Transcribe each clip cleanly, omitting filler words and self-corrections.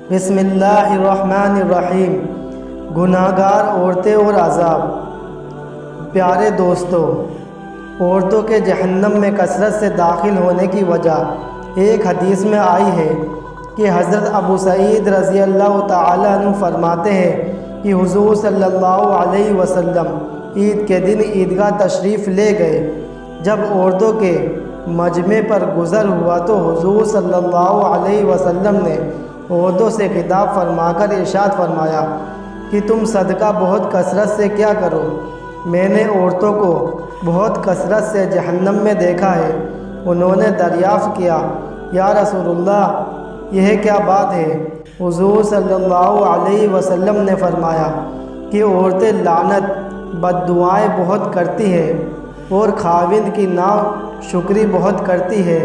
بسم اللہ الرحمن الرحیم۔ گناہگار عورتیں اور عذاب۔ پیارے دوستو، عورتوں کے جہنم میں کثرت سے داخل ہونے کی وجہ ایک حدیث میں آئی ہے کہ حضرت ابو سعید رضی اللہ تعالی عنہ فرماتے ہیں کہ حضور صلی اللہ علیہ وسلم عید کے دن عیدگاہ تشریف لے گئے۔ جب عورتوں کے مجمع پر گزر ہوا تو حضور صلی اللہ علیہ وسلم نے عورتوں سے خطاب فرما کر ارشاد فرمایا کہ تم صدقہ بہت کثرت سے کیا کرو۔ میں نے عورتوں کو بہت کثرت سے جہنم میں دیکھا ہے۔ انہوں نے دریافت کیا، یا رسول اللہ، یہ کیا بات ہے؟ حضور صلی اللہ علیہ وسلم نے فرمایا کہ عورتیں لعنت، بد دعائیں بہت کرتی ہیں اور خاوند کی ناشکری بہت کرتی ہے۔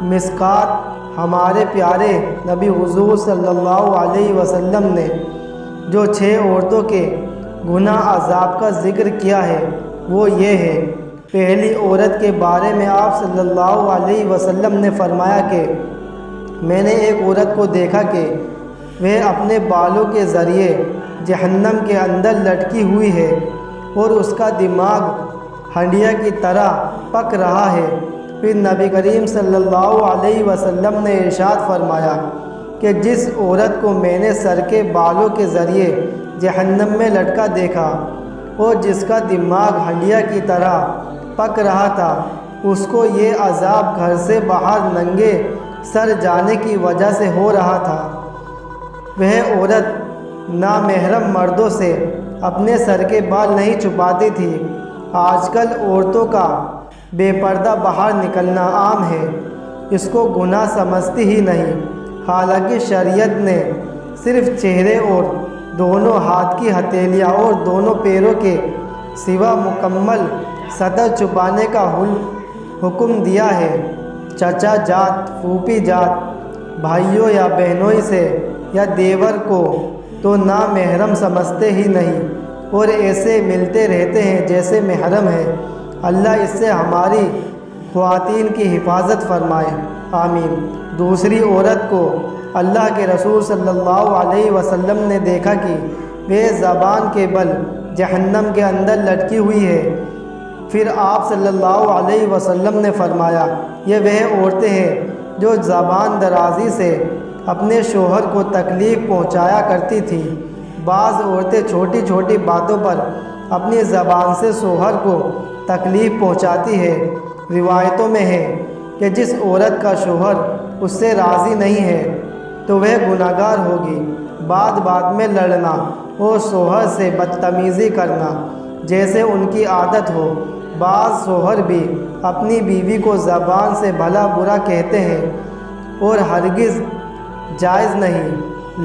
مسکات ہمارے پیارے نبی حضور صلی اللہ علیہ وسلم نے جو 6 عورتوں کے گناہ عذاب کا ذکر کیا ہے وہ یہ ہے۔ پہلی عورت کے بارے میں آپ صلی اللہ علیہ وسلم نے فرمایا کہ میں نے ایک عورت کو دیکھا کہ وہ اپنے بالوں کے ذریعے جہنم کے اندر لٹکی ہوئی ہے اور اس کا دماغ ہنڈیا کی طرح پک رہا ہے۔ پھر نبی کریم صلی اللہ علیہ وسلم نے ارشاد فرمایا کہ جس عورت کو میں نے سر کے بالوں کے ذریعے جہنم میں لٹکا دیکھا اور جس کا دماغ ہنڈیا کی طرح پک رہا تھا، اس کو یہ عذاب گھر سے باہر ننگے سر جانے کی وجہ سے ہو رہا تھا۔ وہ عورت نامحرم مردوں سے اپنے سر کے بال نہیں چھپاتی تھی۔ آج کل عورتوں کا بے پردہ باہر نکلنا عام ہے، اس کو گناہ سمجھتی ہی نہیں، حالانکہ شریعت نے صرف چہرے اور دونوں ہاتھ کی ہتھیلیاں اور دونوں پیروں کے سوا مکمل سطح چھپانے کا حکم دیا ہے۔ چچا جات، پھوپھی جات، بھائیوں یا بہنوں سے یا دیور کو تو نامحرم سمجھتے ہی نہیں اور ایسے ملتے رہتے ہیں جیسے محرم ہے۔ اللہ اس سے ہماری خواتین کی حفاظت فرمائے، آمین۔ دوسری عورت کو اللہ کے رسول صلی اللہ علیہ وسلم نے دیکھا کہ وہ زبان کے بل جہنم کے اندر لٹکی ہوئی ہے۔ پھر آپ صلی اللہ علیہ وسلم نے فرمایا، یہ وہ عورتیں ہیں جو زبان درازی سے اپنے شوہر کو تکلیف پہنچایا کرتی تھی۔ بعض عورتیں چھوٹی چھوٹی باتوں پر اپنی زبان سے شوہر کو تکلیف پہنچاتی ہے۔ روایتوں میں ہے کہ جس عورت کا شوہر اس سے راضی نہیں ہے تو وہ گناہگار ہوگی۔ بات بات میں لڑنا اور شوہر سے بدتمیزی کرنا جیسے ان کی عادت ہو۔ بعض شوہر بھی اپنی بیوی کو زبان سے بھلا برا کہتے ہیں اور ہرگز جائز نہیں،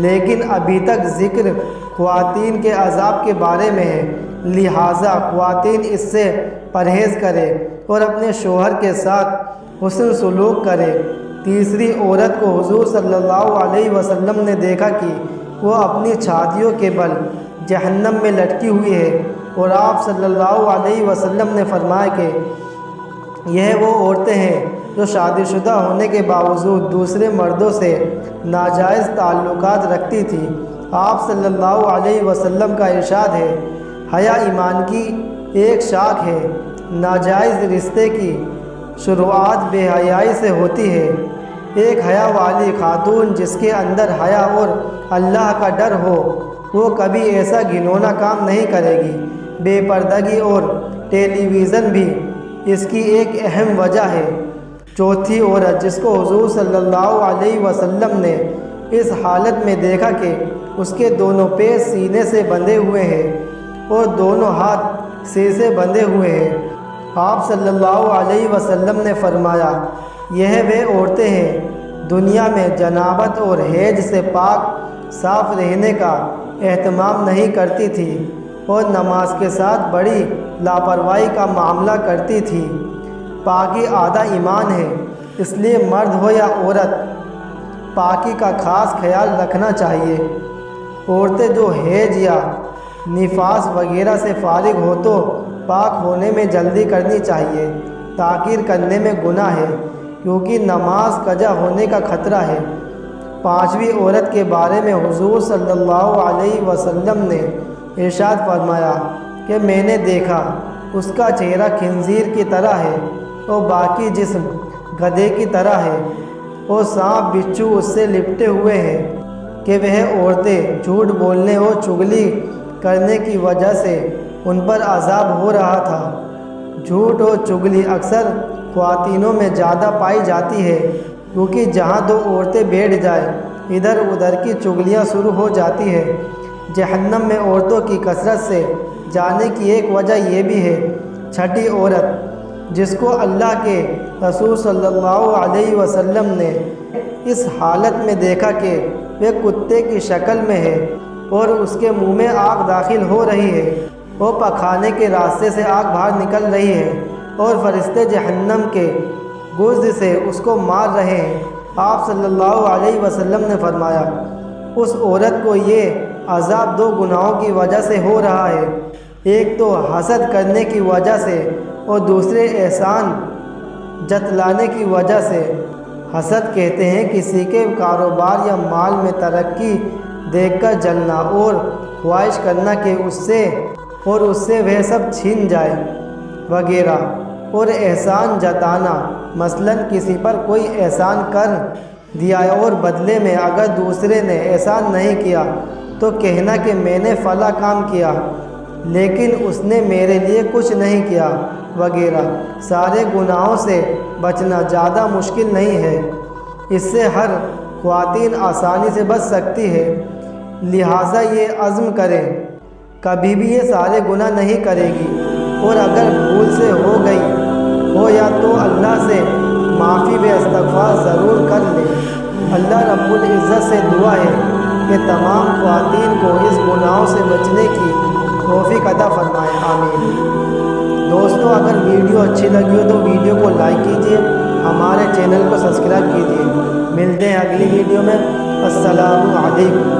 لیکن ابھی تک ذکر خواتین کے عذاب کے بارے میں ہے، لہٰذا خواتین اس سے پرہیز کرے اور اپنے شوہر کے ساتھ حسن سلوک کرے۔ تیسری عورت کو حضور صلی اللہ علیہ وسلم نے دیکھا کہ وہ اپنی چھاتیوں کے بل جہنم میں لٹکی ہوئی ہے اور آپ صلی اللہ علیہ وسلم نے فرمایا کہ یہ وہ عورتیں ہیں جو شادی شدہ ہونے کے باوجود دوسرے مردوں سے ناجائز تعلقات رکھتی تھی۔ آپ صلی اللہ علیہ وسلم کا ارشاد ہے، حیا ایمان کی ایک شاخ ہے۔ ناجائز رشتے کی شروعات بے حیائی سے ہوتی ہے۔ ایک حیا والی خاتون جس کے اندر حیا اور اللہ کا ڈر ہو، وہ کبھی ایسا گھنونا کام نہیں کرے گی۔ بے پردگی اور ٹیلی ویژن بھی اس کی ایک اہم وجہ ہے۔ چوتھی عورت جس کو حضور صلی اللہ علیہ وسلم نے اس حالت میں دیکھا کہ اس کے دونوں پیر سینے سے بندھے ہوئے ہیں اور دونوں ہاتھ سر سے بندھے ہوئے ہیں، آپ صلی اللہ علیہ وسلم نے فرمایا، یہ وہ عورتیں ہیں دنیا میں جنابت اور حیض سے پاک صاف رہنے کا اہتمام نہیں کرتی تھی اور نماز کے ساتھ بڑی لاپرواہی کا معاملہ کرتی تھی۔ پاکی آدھا ایمان ہے، اس لیے مرد ہو یا عورت پاکی کا خاص خیال رکھنا چاہیے۔ عورتیں جو حیض یا نفاس وغیرہ سے فارغ ہو تو پاک ہونے میں جلدی کرنی چاہیے۔ تاخیر کرنے میں گناہ ہے کیونکہ نماز قضا ہونے کا خطرہ ہے۔ 5ویں عورت کے بارے میں حضور صلی اللہ علیہ وسلم نے ارشاد فرمایا کہ میں نے دیکھا اس کا چہرہ خنزیر کی طرح ہے اور باقی جسم گدھے کی طرح ہے اور سانپ بچھو اس سے لپٹے ہوئے ہیں کہ وہ عورتیں جھوٹ بولنے اور چغلی کرنے کی وجہ سے ان پر عذاب ہو رہا تھا۔ جھوٹ اور چغلی اکثر خواتینوں میں زیادہ پائی جاتی ہے، کیونکہ جہاں 2 عورتیں بیٹھ جائیں ادھر ادھر کی چغلیاں شروع ہو جاتی ہے۔ جہنم میں عورتوں کی کثرت سے جانے کی ایک وجہ یہ بھی ہے۔ 6ٹھی عورت جس کو اللہ کے رسول صلی اللہ علیہ وسلم نے اس حالت میں دیکھا کہ وہ کتے کی شکل میں ہے اور اس کے منہ میں آگ داخل ہو رہی ہے اور پخانے کے راستے سے آگ باہر نکل رہی ہے اور فرشتے جہنم کے گرد سے اس کو مار رہے ہیں، آپ صلی اللہ علیہ وسلم نے فرمایا اس عورت کو یہ عذاب 2 گناہوں کی وجہ سے ہو رہا ہے، ایک تو حسد کرنے کی وجہ سے اور دوسرے احسان جتلانے کی وجہ سے۔ حسد کہتے ہیں کسی کے کاروبار یا مال میں ترقی دیکھ کر جلنا اور خواہش کرنا کہ اس سے وہ سب چھین جائے وغیرہ، اور احسان جتانا مثلاً کسی پر کوئی احسان کر دیا اور بدلے میں اگر دوسرے نے احسان نہیں کیا تو کہنا کہ میں نے فلاں کام کیا لیکن اس نے میرے لیے کچھ نہیں کیا وغیرہ۔ سارے گناہوں سے بچنا زیادہ مشکل نہیں ہے، اس سے ہر خواتین آسانی سے بچ سکتی ہے، لہٰذا یہ عزم کرے کبھی بھی یہ سارے گناہ نہیں کرے گی، اور اگر بھول سے ہو گئی ہو یا تو اللہ سے معافی و استغفار ضرور کر لے۔ اللہ رب العزت سے دعا ہے کہ تمام خواتین کو اس گناہوں سے بچنے کی توفیق عطا فرمائے، آمین۔ دوستو اگر ویڈیو اچھی لگی ہو تو ویڈیو کو لائک کیجیے، ہمارے چینل کو سبسکرائب کیجیے۔ ملتے ہیں اگلی ویڈیو میں، السلام علیکم۔